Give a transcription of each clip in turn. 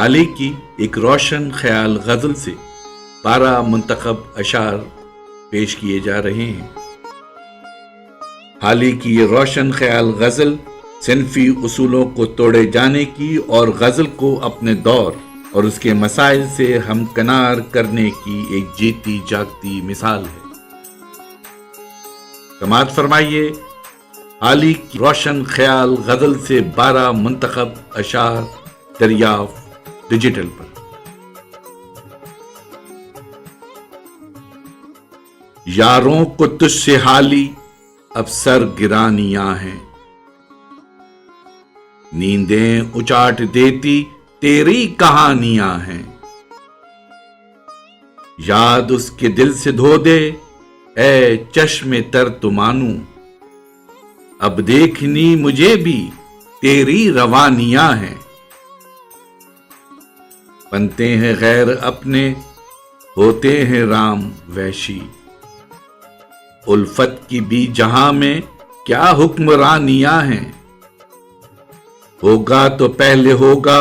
हाल ही की एक रोशन ख्याल गजल से 12 मुंतखब अशार पेश किए जा रहे हैं। हाल ही की ये रोशन ख्याल गजल सिनफी उसूलों को तोड़े जाने की और गजल को अपने दौर और उसके मसाइल से हमकनार करने की एक जीती जागती मिसाल है। समाअत फरमाइए हाल ही की रोशन ख्याल गजल से 12 मुंतखब अशार दरियाफ्त डिजिटल पर। यारों को तुझसे हाली अब सर गिरानियां हैं, नींदें उचाट देती तेरी कहानियां हैं। याद उसके दिल से धो दे ऐ चश्मे तर तुमानू, अब देखनी मुझे भी तेरी रवानियां हैं। बनते हैं गैर अपने होते हैं राम वैशी, उल्फत की भी जहां में क्या हुक्मरानियां हैं। होगा तो पहले होगा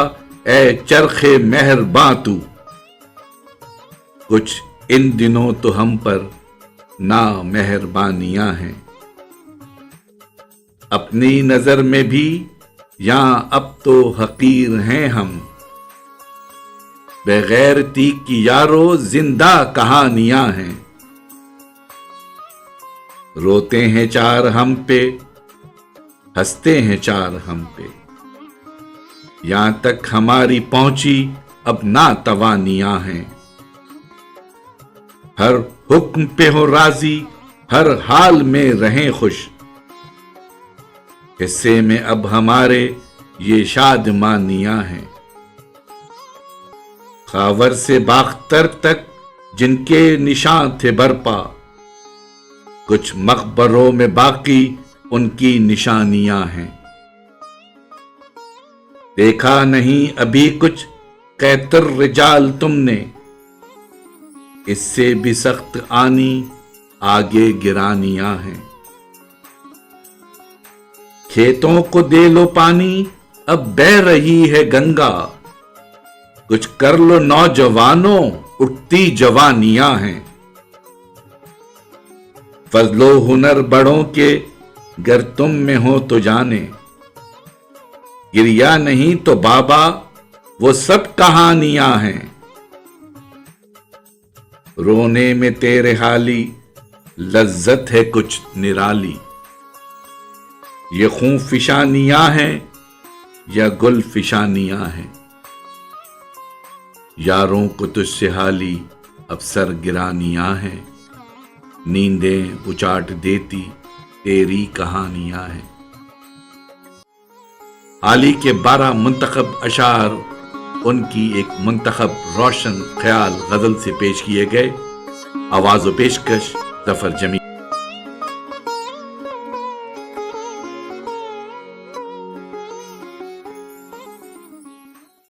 ऐ चरखे मेहरबां तू, कुछ इन दिनों तो हम पर ना मेहरबानियां हैं। अपनी नजर में भी यहां अब तो हकीर हैं हम, बगैर तीक की यारो जिंदा कहानियां हैं। रोते हैं चार हम पे हंसते हैं चार हम पे, यहां तक हमारी पहुंची अब ना तवानियां हैं। हर हुक्म पे हो राजी हर हाल में रहें खुश, हिस्से में अब हमारे ये शादमानियां हैं। खावर से बाख्तर तक जिनके निशान थे बरपा, कुछ मकबरों में बाकी उनकी निशानियां हैं। देखा नहीं अभी कुछ कैतर रिजाल तुमने, इससे भी सख्त आनी आगे गिरानियां हैं। खेतों को दे लो पानी अब बह रही है गंगा, कुछ कर लो नौजवानों उठती जवानियां हैं। फजलो हुनर बड़ों के गर तुम में हो तो जाने, गिरिया नहीं तो बाबा वो सब कहानियां हैं। रोने में तेरे हाली लज्जत है कुछ निराली, ये खून फिशानियां हैं या गुल फिशानियां हैं। यारों को तुझसे हाली अब सर गिरानियां हैं, नींदें उचाट देती तेरी कहानियां हैं। हाल ही के 12 मुंतखब अशार उनकी एक मुंतखब रोशन ख्याल गजल से पेश किए गए। आवाज व पेशकश जफर जमी।